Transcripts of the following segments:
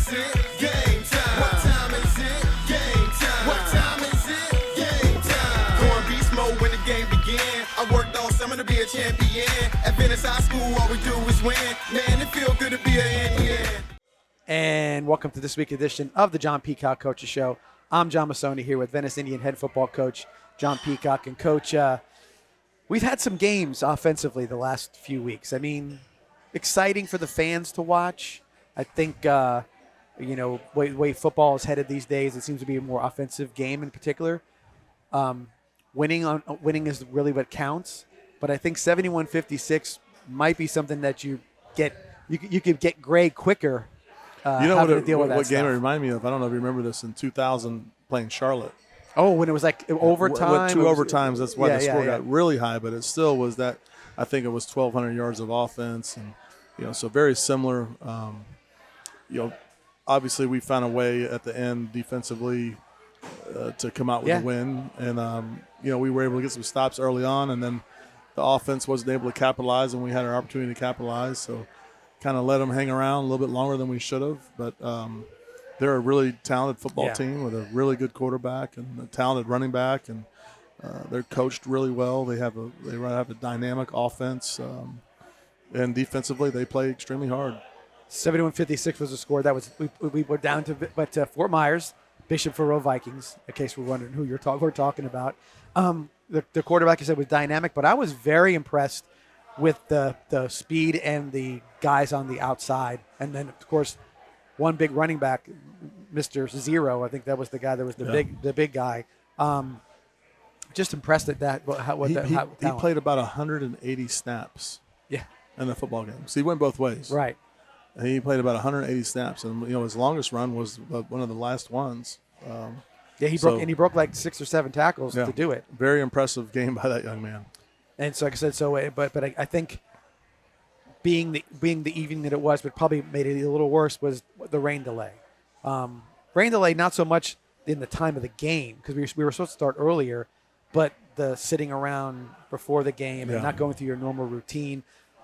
is it? Game time. What time is it? Game time. What time is it? Game time. Going beast mode when the game begin. I worked all summer to be a champion. At Venice High School, all we do is win. Man, it feel good to be an Indian. And welcome to this week's edition of the John Peacock Coaches Show. I'm John Masoni here with Venice Indian head football coach John Peacock. And Coach, we've had some games offensively the last few weeks. I mean, exciting for the fans to watch. I think, way football is headed these days, it seems to be a more offensive game in particular. Winning is really what counts. But I think 71-56 might be something that you could get gray quicker. What game it reminded me of? I don't know if you remember this in 2000 playing Charlotte. Oh, when it was like overtime? Two overtimes. That's why the score got really high, but it still was that. I think it was 1,200 yards of offense, and so very similar. Obviously we found a way at the end defensively to come out with a win, and we were able to get some stops early on, and then the offense wasn't able to capitalize, and we had our opportunity to capitalize. So kind of let them hang around a little bit longer than we should have, but they're a really talented football team with a really good quarterback and a talented running back, and they're coached really well. They have a dynamic offense, and defensively they play extremely hard. 71-56 was the score. That was we were down to Fort Myers, Bishop Verot Vikings. In case we're wondering who we're talking about, the quarterback, you said, was dynamic, but I was very impressed with the speed and the guys on the outside. And then, of course, one big running back, Mr. Zero, I think that was the guy that was the big guy. Just impressed at that. He played about 180 snaps in the football game. So he went both ways. Right. He played about 180 snaps, and his longest run was one of the last ones. He broke like 6 or 7 tackles to do it. Very impressive game by that young man. And so, like I said, but I think being the evening that it was, but probably made it a little worse, was the rain delay. Rain delay, not so much in the time of the game, because we were supposed to start earlier, but the sitting around before the game and not going through your normal routine.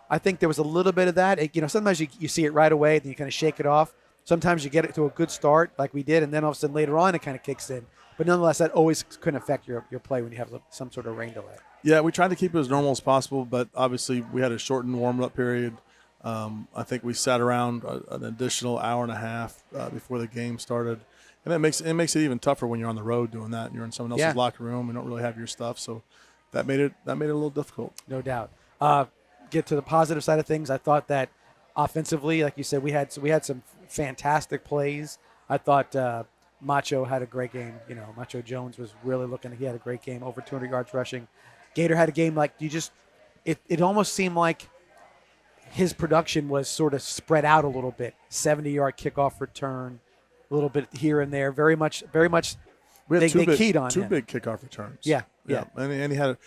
I think there was a little bit of that. Sometimes you see it right away, then you kind of shake it off. Sometimes you get it to a good start, like we did, and then all of a sudden later on it kind of kicks in. But nonetheless, that always can affect your play when you have some sort of rain delay. Yeah, we tried to keep it as normal as possible, but obviously we had a shortened warm-up period. I think we sat around an additional hour and a half before the game started, and it makes it even tougher when you're on the road doing that and you're in someone else's locker room and don't really have your stuff. So that made it a little difficult. No doubt. Get to the positive side of things. I thought that offensively, like you said, we had some fantastic plays. I thought Macho had a great game. Macho Jones was really he had a great game, over 200 yards rushing. Gator had a game like it almost seemed like his production was sort of spread out a little bit. 70-yard kickoff return, a little bit here and there. Very much. We had they keyed on two him. big kickoff returns. Yeah. And he had,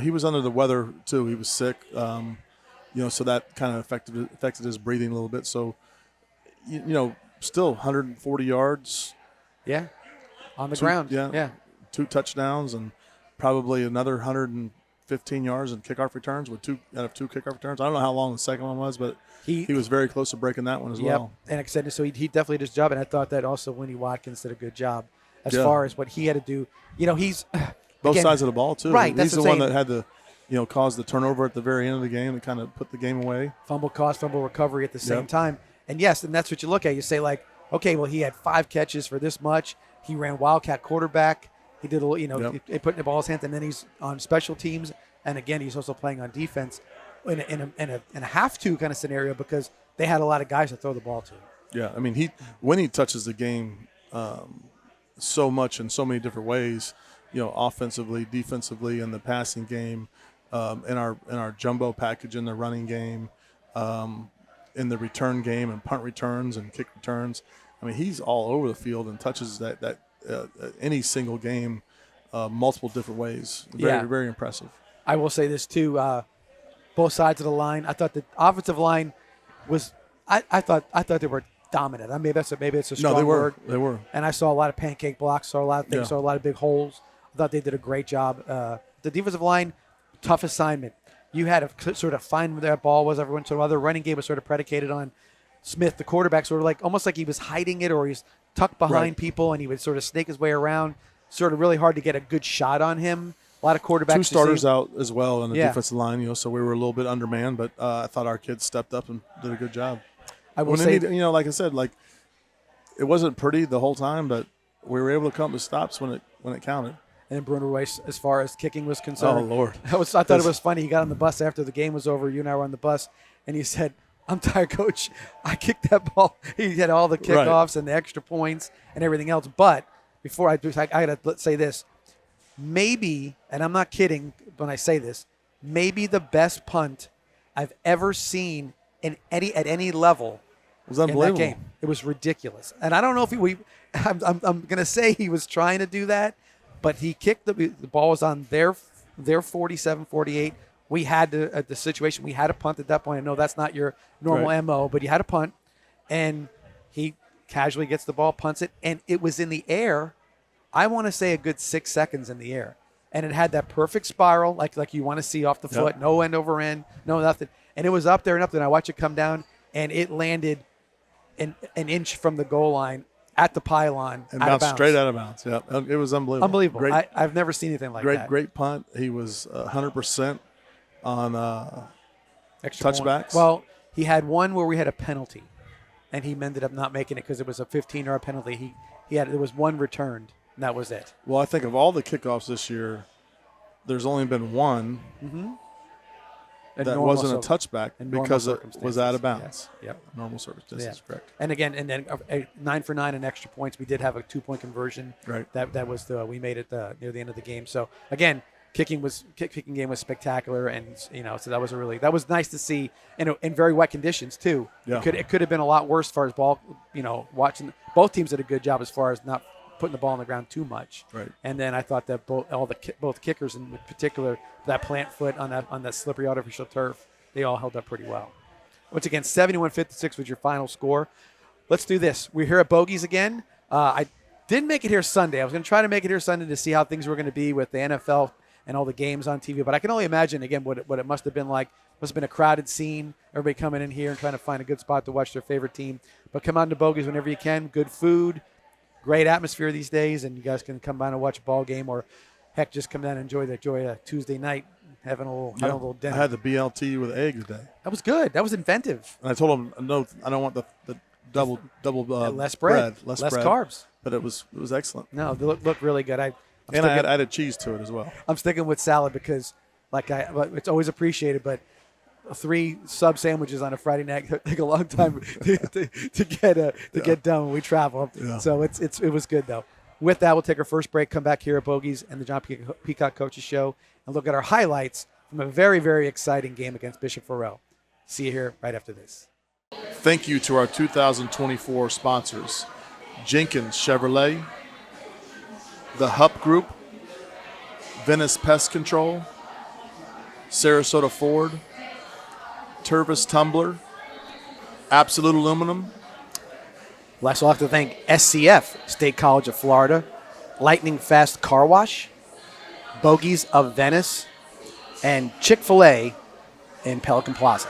he was under the weather too. He was sick. So that kind of affected his breathing a little bit. So, still 140 yards. Yeah. On the ground. Yeah. 2 touchdowns and probably another 115 yards in kickoff returns out of 2 kickoff returns. I don't know how long the second one was, but he was very close to breaking that one as well. And like I said, so he definitely did his job, and I thought that also Winnie Watkins did a good job as far as what he had to do. He's both sides of the ball too. Right. He's the one that had to, cause the turnover at the very end of the game and kind of put the game away. Fumble recovery at the same time. And yes, and that's what you look at. You say like, okay, well, he had 5 catches for this much. He ran Wildcat quarterback. He did a little, he put the ball in his hands, and then he's on special teams. And again, he's also playing on defense in a have-to kind of scenario, because they had a lot of guys to throw the ball to. Yeah, I mean, when he touches the game so much in so many different ways, offensively, defensively, in the passing game, in our jumbo package in the running game, in the return game and punt returns and kick returns. I mean, he's all over the field and touches that any single game multiple different ways. Very, very impressive. I will say this too. Both sides of the line. I thought the offensive line was. I thought they were dominant. I mean, maybe it's a strong word. They were. And I saw a lot of pancake blocks. Saw a lot of things. Saw a lot of big holes. I thought they did a great job. The defensive line, tough assignment. You had to sort of find where that ball was every once in a while. The running game was sort of predicated on Smith, the quarterback, sort of like almost like he was hiding it, or he's tucked behind Right. people, and he would sort of snake his way around. Sort of really hard to get a good shot on him. A lot of quarterbacks. 2 starters out as well on the Yeah. defensive line, so we were a little bit undermanned, but I thought our kids stepped up and did a good job. I will When say, they need, like I said, like it wasn't pretty the whole time, but we were able to come up with stops when it counted. and then Bruno Rice, as far as kicking was concerned. Oh Lord! I thought it was funny. He got on the bus after the game was over. You and I were on the bus, and he said, "I'm tired, Coach. I kicked that ball." He had all the kickoffs and the extra points and everything else. But before I do, I got to say this. Maybe, and I'm not kidding when I say this, maybe the best punt I've ever seen at any level It was in that unbelievable. game. It was ridiculous. And I don't know if I'm going to say he was trying to do that, but he kicked the ball was on their 47, 48. We had the situation. We had a punt at that point. I know that's not your normal Right. MO, but you had a punt, and he casually gets the ball, punts it, and it was in the air. I want to say a good 6 seconds in the air, and it had that perfect spiral, like you want to see off the foot, no end over end, no nothing, and it was up there and up there. And I watched it come down, and it landed an inch from the goal line at the pylon And out of bounced bounds. straight out of bounds. Yeah, it was unbelievable. Unbelievable. Great, I've never seen anything like that. great punt. He was 100% on Extra touchbacks. point. Well, he had one where we had a penalty, and he ended up not making it because it was a 15-yard penalty. There was one returned, and that was it. Well, I think of all the kickoffs this year, there's only been one And that normal wasn't a cir- touchback in normal because it was circumstances. out of bounds. Yes. Yep. Normal circumstances, Yeah. correct. And again, and then 9 for 9 in extra points. We did have a 2-point conversion. Right. That was we made it near the end of the game. So again, kicking game was spectacular, and so that was nice to see in very wet conditions too. Yeah. It could have been a lot worse as far as ball. Watching both teams did a good job as far as not putting the ball on the ground too much. Right. And then I thought that both kickers, in particular that plant foot on that slippery artificial turf, they all held up pretty well. Once again, 71-56 was your final score. Let's do this. We're here at Bogies again. I didn't make it here Sunday. I was going to try to make it here Sunday to see how things were going to be with the NFL and all the games on TV. But I can only imagine, again, what it must have been like. It must have been a crowded scene, everybody coming in here and trying to find a good spot to watch their favorite team. But come on to Bogies whenever you can. Good food, great atmosphere these days, and you guys can come by and watch a ball game, or, heck, just come down and enjoy a Tuesday night. Having a little dinner. I had the BLT with egg today, That was good. That was inventive. and I told him, no, I don't want the double Less bread, less bread. carbs. But it was excellent, No, they look really good. I added cheese to it as well. I'm sticking with salad because, it's always appreciated, but 3 sub sandwiches on a Friday night take a long time to get done when we travel. Yeah. So it was good though. With that, we'll take our first break. Come back here at Bogies and the John Peacock Coaches Show and look at our highlights from a very, very exciting game against Bishop Verot. See you here right after this. Thank you to our 2024 sponsors, Jenkins Chevrolet, the Hupp Group, Venice Pest Control, Sarasota Ford, Tervis Tumbler, Absolute Aluminum, We'll also have to thank SCF, State College of Florida, Lightning Fast Car Wash, Bogies of Venice, and Chick-fil-A in Pelican Plaza.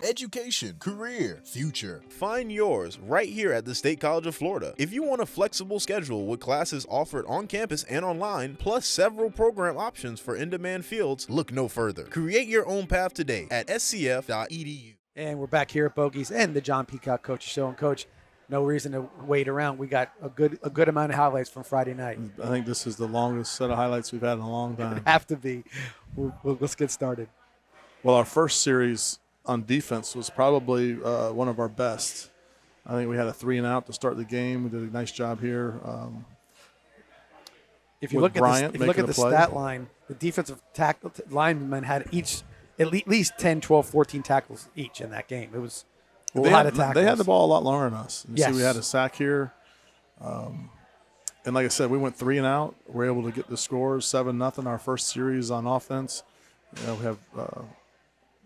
Education, career, future. Find yours right here at the State College of Florida. If you want a flexible schedule with classes offered on campus and online, plus several program options for in-demand fields, look no further. Create your own path today at scf.edu. And we're back here at Bogies and the John Peacock Coaches Show. And Coach, no reason to wait around. We got a good amount of highlights from Friday night. I think this is the longest set of highlights we've had in a long time. Have to be. Let's get started. Well, our first series on defense was probably one of our best. I think we had a 3-and-out to start the game. We did a nice job here. If you with look Bryant at the making a play. stat line, the defensive linemen had at least 10, 12, 14 tackles each in that game. It was a lot of tackles. They had the ball a lot longer than us. You Yes. see, we had a sack here. And like I said, we went 3-and-out. We're able to get the scores, 7-0, our first series on offense. We have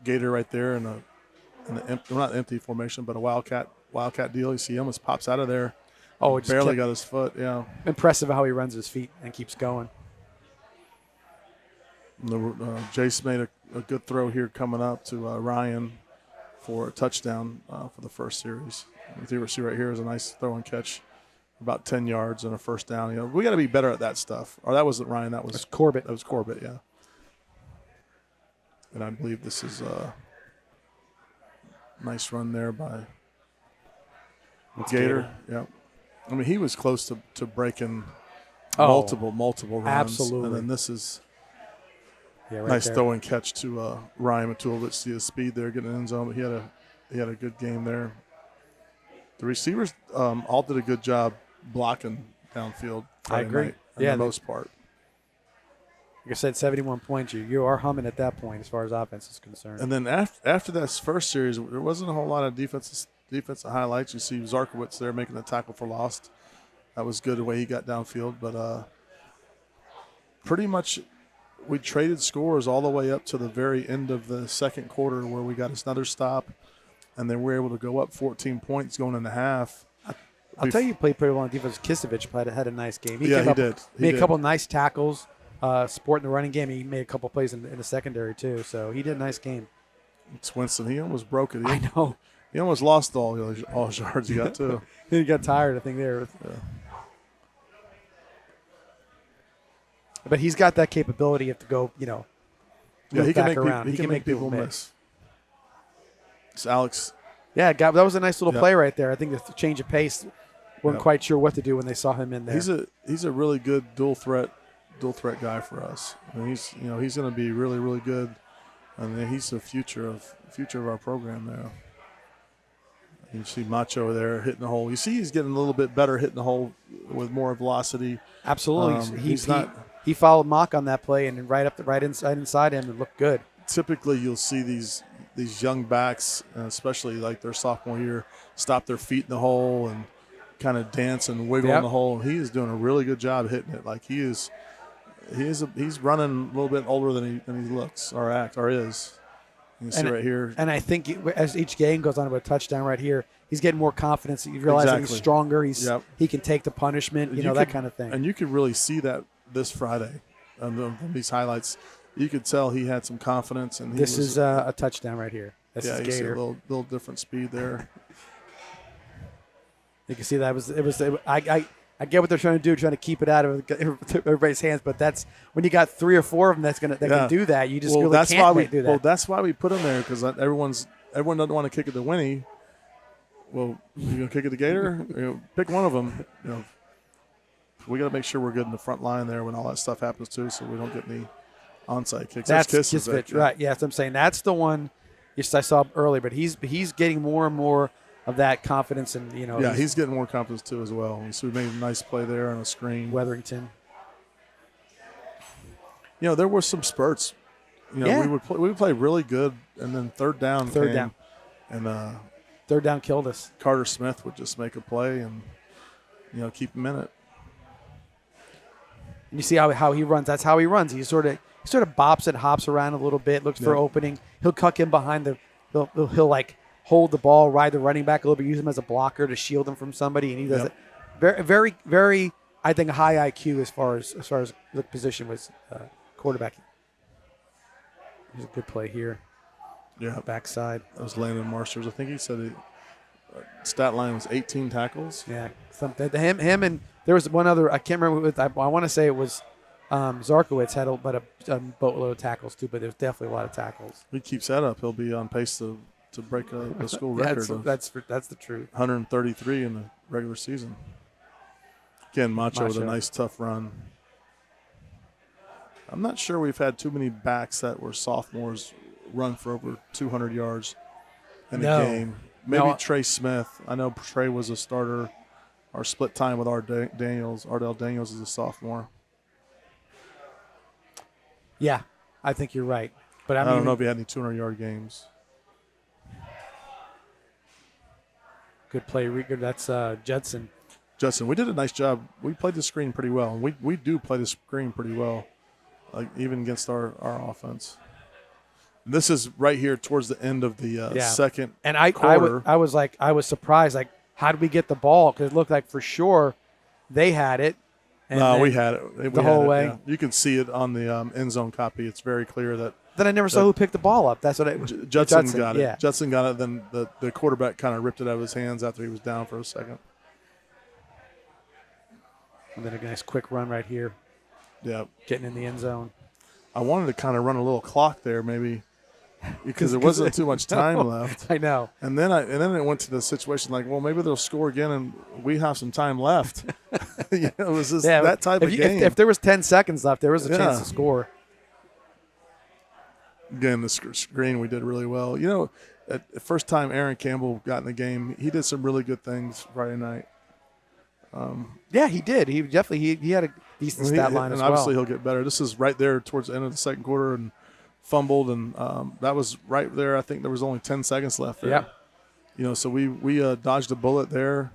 Gator right there in not empty formation, but a wildcat deal. You see him just pops out of there. Oh, it just barely kept- got his foot. Yeah. Impressive how he runs his feet and keeps going. And Jace made a good throw here coming up to Ryan. for a touchdown for the first series. You see right here is a nice throw and catch, about 10 yards and a first down. You know, we got to be better at that stuff. Or that wasn't Ryan. That was Corbett. That was Corbett. Yeah. And I believe this is a nice run there by Gator. Yeah. I mean, he was close to breaking multiple runs. Absolutely. And then this is right nice there. throw and catch to Ryan Matul. Let's see his speed there, getting in the end zone. But he had a good game there. The receivers all did a good job blocking downfield. I agree. Night, for the most part. Like I said, 71 points. You are humming at that point as far as offense is concerned. And then after that first series, there wasn't a whole lot of defensive highlights. You see Zarkowitz there making the tackle for loss. That was good the way he got downfield. But pretty much we traded scores all the way up to the very end of the second quarter where we got another stop, and then we were able to go up 14 points going into half. I'll tell you, he played pretty well on defense. Kisevich had a nice game. He did. He made did. a couple nice tackles. Supporting the running game. He made a couple plays in the secondary, too. So he did a nice game. It's Winston. He almost broke it. I know. He almost lost all his yards he got, too. He got tired, I think, there. Yeah. But he's got that capability to go, Yeah, move he can back make around. he can make people miss. It's Alex. Yeah, that was a nice little Yep. play right there. I think the change of pace, weren't Yep. quite sure what to do when they saw him in there. He's a really good dual threat guy for us. I mean, he's going to be really, really good, and he's the future of our program there. You see Macho there hitting the hole. You see he's getting a little bit better hitting the hole with more velocity. Absolutely. He's not. He followed Mock on that play and right inside him and looked good. Typically, you'll see these young backs, especially like their sophomore year, stop their feet in the hole and kind of dance and wiggle in the hole. He is doing a really good job hitting it. Like he's running a little bit older than he looks or is. You can see right here. And I think as each game goes on with a touchdown right here, he's getting more confidence. You realize that he's stronger. He can take the punishment, that kind of thing. And you could really see that this Friday on these highlights. You could tell he had some confidence. And this is a touchdown right here. This is you see Gator. a little different speed there. You can see that I get what they're trying to do, trying to keep it out of everybody's hands, but that's when you got 3 or 4 of them that can do that. You just really can't do that. Well, that's why we put them there, because everyone doesn't want to kick it to Winnie. Well, you're gonna kick it to Gator. Pick one of them. We got to make sure we're good in the front line there when all that stuff happens too, so we don't get any onside kicks. That's Kisevich, right? Yeah, that's what I'm saying. That's the one. Yes, I saw earlier, but he's getting more and more of that confidence, and he's getting more confidence too as well. So we made a nice play there on a screen. Weatherington. There were some spurts. We would play really good, and then third down, and third down killed us. Carter Smith would just make a play and keep him in it. And you see how he runs. That's how he runs. He sort of bops and hops around a little bit, looks for opening. He'll cuck in behind he'll like hold the ball, ride the running back a little bit, use him as a blocker to shield him from somebody, and he does it very, very, very. I think high IQ as far as the position was quarterbacking. There's a good play here. Yeah, backside. That was Landon Marsters. I think he said stat line was 18 tackles. Yeah, him, and there was one other. I can't remember. I want to say it was Zarkowitz had a boatload of tackles too, but there's definitely a lot of tackles. He keeps that up. He'll be on pace to break a school record. That's the truth. 133 in the regular season. Again, Macho with a nice tough run. I'm not sure we've had too many backs that were sophomores run for over 200 yards in a game. Maybe Trey Smith. I know Trey was a starter. Our split time with Ardell Daniels is a sophomore. Yeah, I think you're right. But I don't know if he had any 200-yard games. Good play, Rieger. That's Judson. We did a nice job. We played the screen pretty well. We do play the screen pretty well, like even against our offense. And this is right here towards the end of the second quarter. I was surprised. Like, how did we get the ball? Because it looked like for sure they had it. And we had it the whole way. Yeah. You can see it on the end zone copy. It's very clear that Then I never saw who picked the ball up. That's what Judson got it. Yeah. Judson got it. Then the quarterback kind of ripped it out of his hands after he was down for a second. And then a nice quick run right here. Yeah. Getting in the end zone. I wanted to kind of run a little clock there, maybe, because there wasn't too much time left. I know. And then it went to the situation like, well, maybe they'll score again, and we have some time left. It was just that type of game. If there was 10 seconds left, there was a chance to score. Again, the screen we did really well. At the first time Aaron Campbell got in the game, he did some really good things Friday night. Yeah, he did. He definitely he had a decent stat line as well. And obviously he'll get better. This is right there towards the end of the second quarter and fumbled, and that was right there. I think there was only 10 seconds left there. Yeah. So we dodged a bullet there,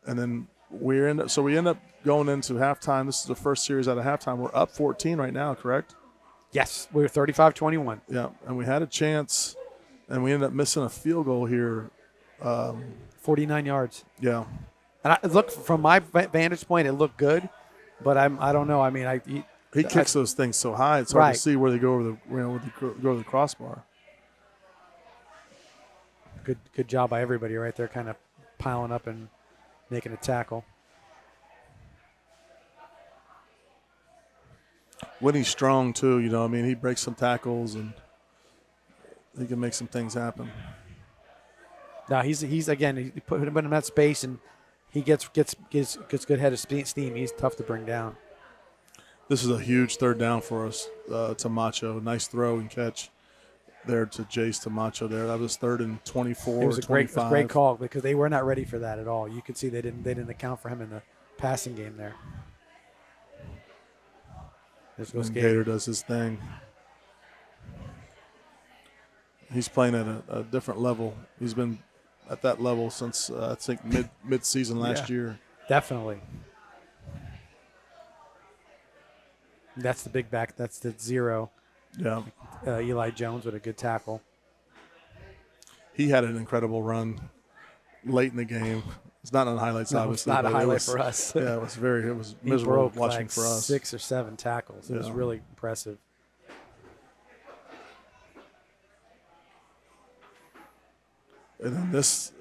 and then we end up going into halftime. This is the first series out of halftime. We're up 14 right now, correct? Yes, we were 35-21. Yeah, and we had a chance, and we ended up missing a field goal here. 49 yards. Yeah. And look, from my vantage point, it looked good, but I don't know. I mean, he kicks those things so high, it's hard to see where they go over the crossbar. Good job by everybody right there, kind of piling up and making a tackle. When he's strong too, he breaks some tackles and he can make some things happen. Now he's again, he put him in that space and he gets good head of steam. He's tough to bring down. This is a huge third down for us to Macho. Nice throw and catch there to Jace to Macho there. That was 3rd and 24. It was a great call because they were not ready for that at all. You could see they didn't account for him in the passing game there. Gator does his thing. He's playing at a different level. He's been at that level since I think mid-season last year. Definitely. That's the big back. That's the 0. Yeah. Eli Jones with a good tackle. He had an incredible run late in the game. It's not on the highlights, obviously. It's not a highlight for us. Yeah, it was miserable watching like for us. 6 or 7 tackles. It was really impressive. And then this.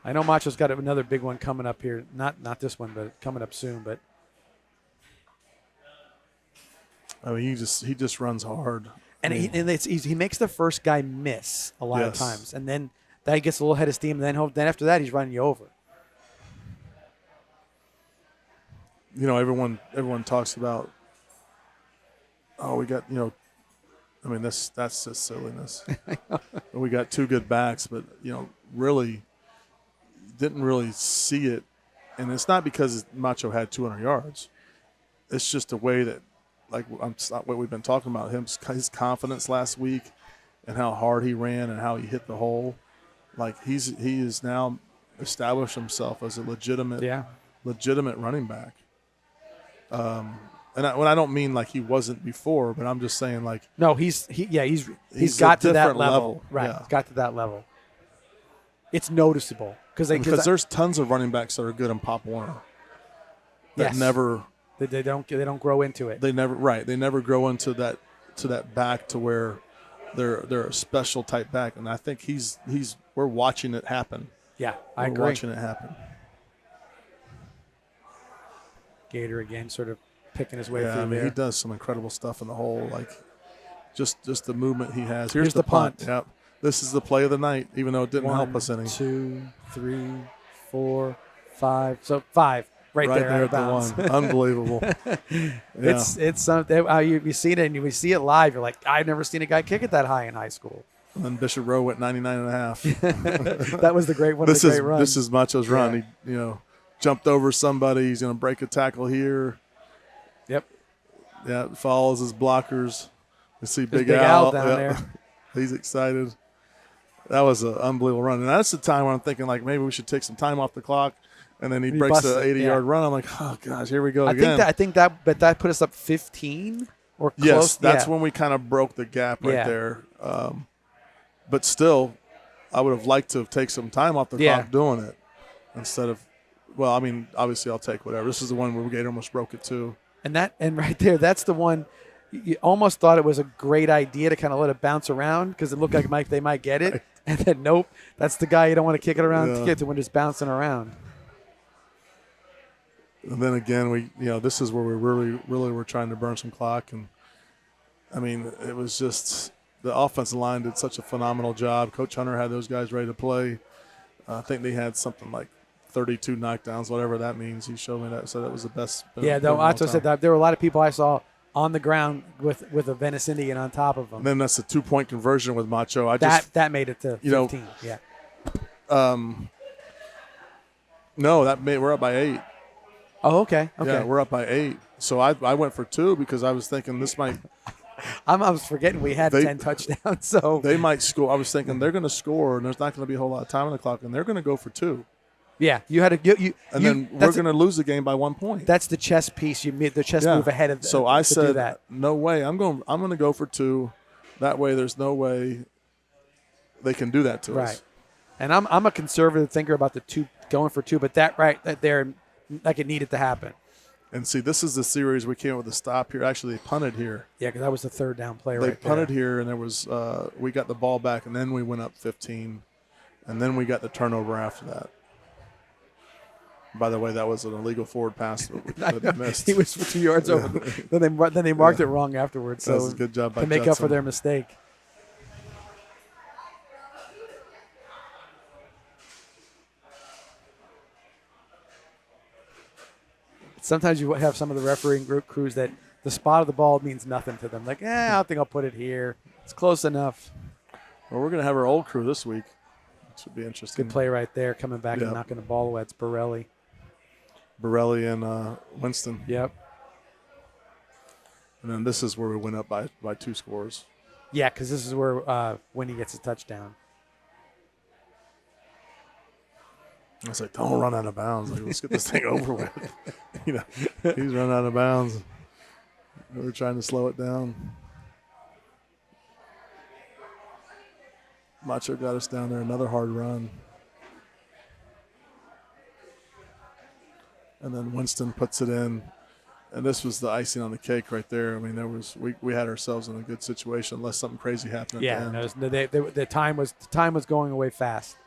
I know Macho's got another big one coming up here. Not this one, but coming up soon. But I mean, he just runs hard. And he makes the first guy miss a lot of times, and then that gets a little head of steam. And then after that, he's running you over. Everyone talks about. Oh, we got I mean that's just silliness. We got 2 good backs, but really didn't really see it, and it's not because Macho had 200 yards. It's just a way that. Like what we've been talking about, his confidence last week and how hard he ran and how he hit the hole. Like he is now established himself as a legitimate running back. And I don't mean like he wasn't before, but I'm just saying like no, he's got to that level. Right, Yeah. He's got to that level. It's noticeable because there's tons of running backs that are good in Pop Warner that never. They don't grow into it. They never grow into that back to where they're a special type back, and I think we're watching it happen. Yeah, I agree. We're watching it happen. Gator again, sort of picking his way through I mean, there. he does some incredible stuff in the hole, like just the movement he has. Here's the punt. Yep, this is the play of the night, even though it didn't 1, help us any. 2, 3, 4, 5. So 5. Right there at the 1. Unbelievable. It's something. You see it and we see it live. You're like, I've never seen a guy kick it that high in high school. And then Bishop Verot went 99.5. That was the great one. This is Macho's run. He jumped over somebody. He's going to break a tackle here. Yep. Yeah, follows his blockers. You see Big Al down there. He's excited. That was an unbelievable run. And that's the time when I'm thinking like maybe we should take some time off the clock. And then he breaks the 80-yard run. I'm like, oh gosh, here we go again. I think that put us up 15 or close. Yes, that's when we kind of broke the gap right there. But still, I would have liked to have taken some time off the clock doing it instead of. Well, I mean, obviously I'll take whatever. This is the one where Gator almost broke it too. And right there, that's the one. You almost thought it was a great idea to kind of let it bounce around because it looked like they might get it, and then nope, that's the guy you don't want to kick it around to get to when it's bouncing around. And then again, this is where we really were trying to burn some clock, and I mean, it was just the offensive line did such a phenomenal job. Coach Hunter had those guys ready to play. I think they had something like 32 knockdowns, whatever that means. He showed me that, so that was the best. Yeah, though I also said that there were a lot of people I saw on the ground with a Venice Indian on top of them. And then that's a 2-point conversion with Macho. That made it to 15. Yeah. No, we're up by 8. Oh, okay. Yeah, we're up by 8. So I went for 2 because I was thinking this might. I was forgetting we had 10 touchdowns, so they might score. I was thinking they're going to score, and there's not going to be a whole lot of time on the clock, and they're going to go for 2. Yeah, you had to. Then we're going to lose the game by 1 point. That's the chess piece. You made the chess move ahead of. So I said, no way. I'm going to go for 2. That way, there's no way they can do that to us. Right. And I'm a conservative thinker about the 2 going for 2, but that it needed to happen. And see, this is the series we came with a stop here. Actually, they punted here. Yeah, because that was the third down play they right there. They punted here, and there was we got the ball back, and then we went up 15, and then we got the turnover after that. By the way, that was an illegal forward pass that they missed. He was for 2 yards over. Then they marked it wrong afterwards. So that was a good job by to make Judson. up for their mistake. Sometimes you have some of the refereeing group crews that the spot of the ball means nothing to them. Like, I don't think I'll put it here. It's close enough. Well, we're going to have our old crew this week. It should be interesting. Good play right there, coming back and knocking the ball away. It's Borelli and Winston. Yep. And then this is where we went up by 2 scores. Yeah, because this is where Winnie gets a touchdown. I was like, don't run out of bounds. Like, let's get this thing over with. He's run out of bounds. We were trying to slow it down. Macho got us down there. Another hard run. And then Winston puts it in. And this was the icing on the cake right there. I mean, we had ourselves in a good situation unless something crazy happened at the end. The time was going away fast.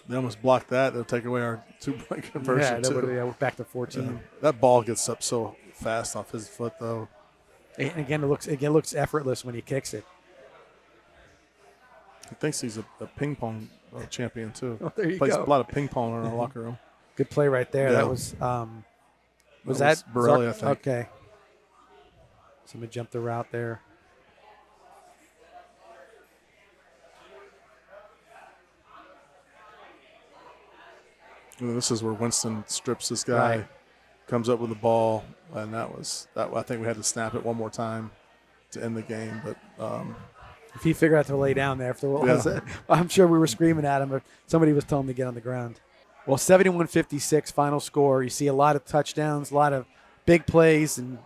They almost blocked that. They'll take away our 2-point conversion, too. We're back to 14. Yeah. That ball gets up so fast off his foot, though. And again, it looks effortless when he kicks it. He thinks he's a ping pong champion, too. Oh, there you Plays go. a lot of ping pong in our locker room. Good play right there. Yeah. That was that Borelli, I think. Okay. Somebody jumped the route there. This is where Winston strips this guy, comes up with the ball, and that. I think we had to snap it one more time to end the game. But if he figured out to lay down there, I'm sure we were screaming at him, but somebody was telling him to get on the ground. Well, 71-56 final score. You see a lot of touchdowns, a lot of big plays, and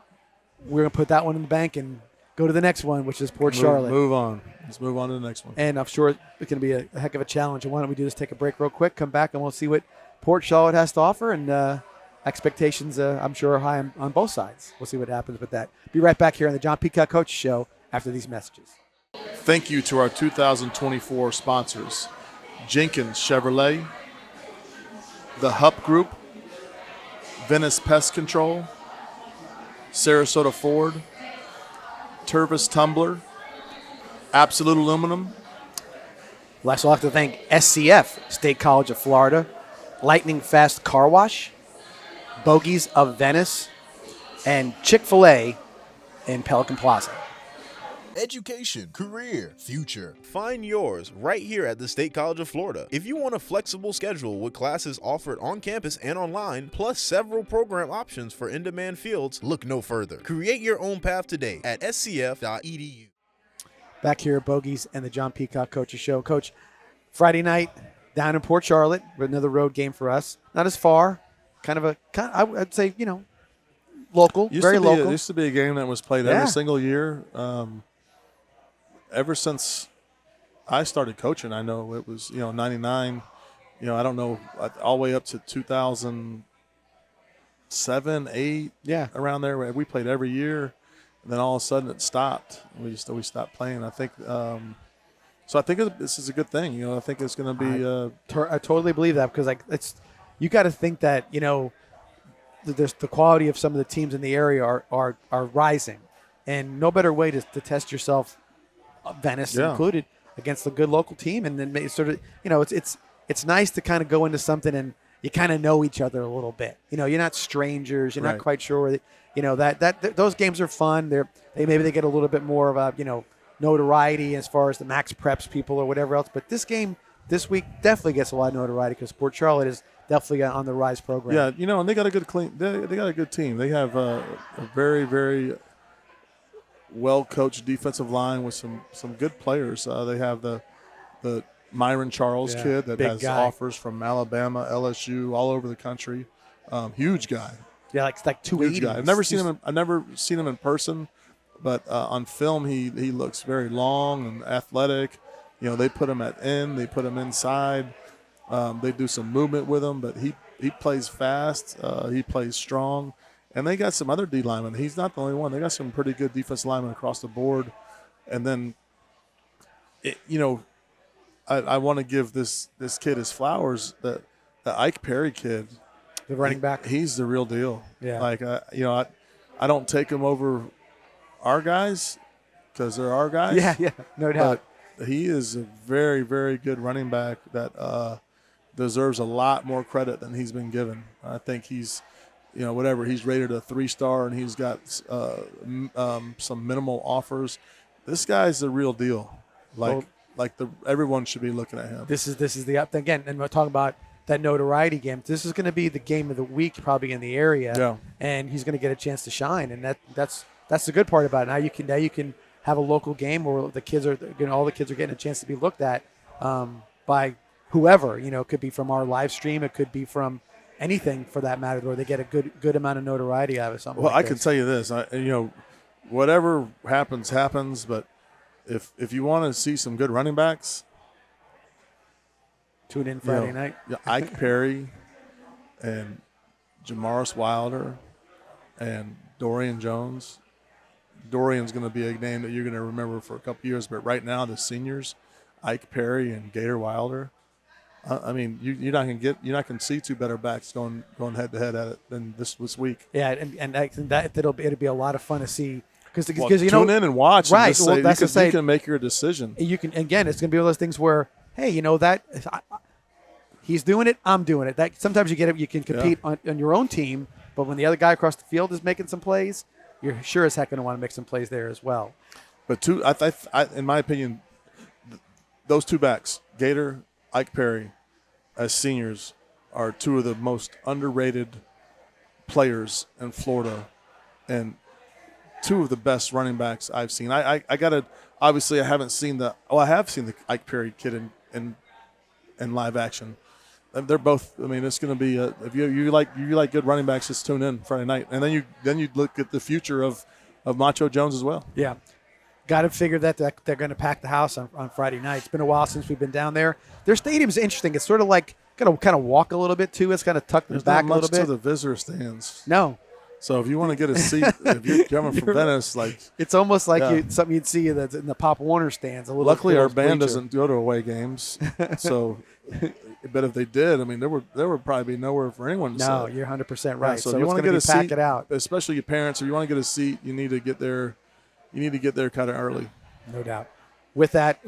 we're going to put that one in the bank and go to the next one, which is Port Charlotte. Move on. Let's move on to the next one. And I'm sure it's going to be a heck of a challenge. And why don't we do this? Take a break real quick, come back, and we'll see what Port Charlotte has to offer, and expectations, I'm sure, are high on both sides. We'll see what happens with that. Be right back here on the John Peacock Coach Show after these messages. Thank you to our 2024 sponsors, Jenkins Chevrolet, the Hupp Group, Venice Pest Control, Sarasota Ford, Tervis Tumbler, Absolute Aluminum. Last, I'd like to thank SCF, State College of Florida, Lightning Fast Car Wash, Bogies of Venice, and Chick-fil-A in Pelican Plaza. Education, career, future. Find yours right here at the State College of Florida. If you want a flexible schedule with classes offered on campus and online, plus several program options for in-demand fields, look no further. Create your own path today at scf.edu. Back here at Bogies and the John Peacock Coaches Show. Coach, Friday night down in Port Charlotte, another road game for us. Not as far, I'd say, local, very local. It used to be a game that was played every single year. Ever since I started coaching, I know it was 99. I don't know, all the way up to 2007, 8, around there. We played every year, and then all of a sudden it stopped. We stopped playing. I think so. I think this is a good thing. I think it's going to be. I totally believe that because you got to think that there's the quality of some of the teams in the area are rising, and no better way to test yourself, Venice included, against a good local team, and then sort of it's nice to kind of go into something and you kind of know each other a little bit. You're not strangers. You're not quite sure. That those games are fun. Maybe they get a little bit more of a notoriety as far as the Max Preps people or whatever else. But this game this week definitely gets a lot of notoriety because Port Charlotte is definitely on the rise program. Yeah, and they got a good they got a good team. They have a very, very well coached defensive line with some good players. They have the Myron Charles kid that has offers from Alabama, LSU, all over the country. Huge guy. Yeah, like 280. Huge guy. I've never seen him in person, but on film he looks very long and athletic. They put him at end, they put him inside. They do some movement with him, but he plays fast. He plays strong, and they got some other D linemen. He's not the only one. They got some pretty good defense linemen across the board, and then I want to give this kid his flowers. The Ike Perry kid, the running back, he's the real deal. Yeah. Like I don't take him over our guys because they're our guys. Yeah, no doubt. But he is a very, very good running back that deserves a lot more credit than he's been given. I think he's, he's rated a 3-star and he's got some minimal offers. This guy's the real deal. Everyone should be looking at him. This is the up again, and we're talking about that notoriety game. This is going to be the game of the week, probably in the area, and he's going to get a chance to shine, and that's the good part about it. Now you can have a local game where the kids are all the kids are getting a chance to be looked at by whoever. It could be from our live stream, it could be from anything for that matter, where they get a good amount of notoriety out of something. Well, like I can tell you this, whatever happens, but if you want to see some good running backs, tune in Friday night. Ike Perry and Jamaris Wilder and Dorian Jones. Dorian's going to be a name that you're going to remember for a couple years, but right now the seniors, Ike Perry and Gator Wilder. You're not going to see two better backs going head to head at it than this week. Yeah, and I think it'll be a lot of fun to see. Because tune in and watch. Right. And you can make your decision. You can, again, it's going to be one of those things where, hey, he's doing it, I'm doing it. That sometimes you get it. You can compete on your own team, but when the other guy across the field is making some plays, you're sure as heck going to want to make some plays there as well. But in my opinion, those two backs, Gator, Ike Perry, as seniors, are two of the most underrated players in Florida, and two of the best running backs I've seen. I gotta, obviously I haven't seen I have seen the Ike Perry kid in live action. They're both. It's going to be if you like good running backs, just tune in Friday night, and then you look at the future of Macho Jones as well. Yeah, got to figure that they're going to pack the house on Friday night. It's been a while since we've been down there. Their stadium's interesting. It's sort of like got to kind of walk a little bit too. It's kind of tucked in the back a little bit. There's not much to the visitor stands. No. So if you want to get a seat, if you're coming from Venice, it's almost like something you'd see in the Pop Warner stands. Luckily, our band doesn't go to away games, so. But if they did, there would probably be nowhere for anyone to sit. No, you're 100% right. So if you want to get a seat, pack it out. Especially your parents, if you want to get a seat, you need to get there. You need to get there kind of early. No doubt. With that,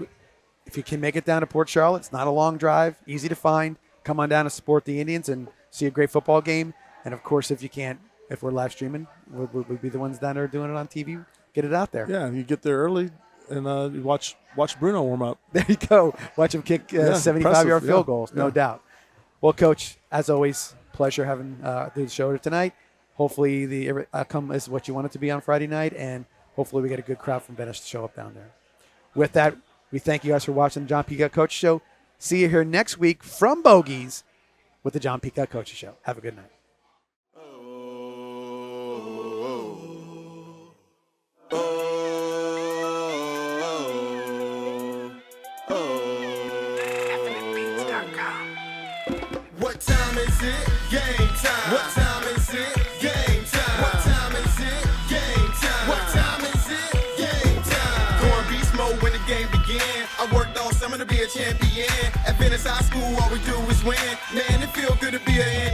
if you can make it down to Port Charlotte, it's not a long drive, easy to find. Come on down to support the Indians and see a great football game. And of course, if you can't, if we're live streaming, we'll be the ones down there doing it on TV. Get it out there. Yeah, you get there early and you watch Bruno warm up. There you go. Watch him kick 75-yard field goals, no doubt. Well, Coach, as always, pleasure having the show tonight. Hopefully the outcome is what you want it to be on Friday night, and hopefully we get a good crowd from Venice to show up down there. With that, we thank you guys for watching the John Peacock Coach Show. See you here next week from Bogies with the John Peacock Coach Show. Have a good night. Oh. is it? Game time. What time is it? Game time. What time is it? Game time. What time is it? Game time. Going beast mode when the game begin. I worked all summer to be a champion. At Venice High School, all we do is win. Man, it feel good to be an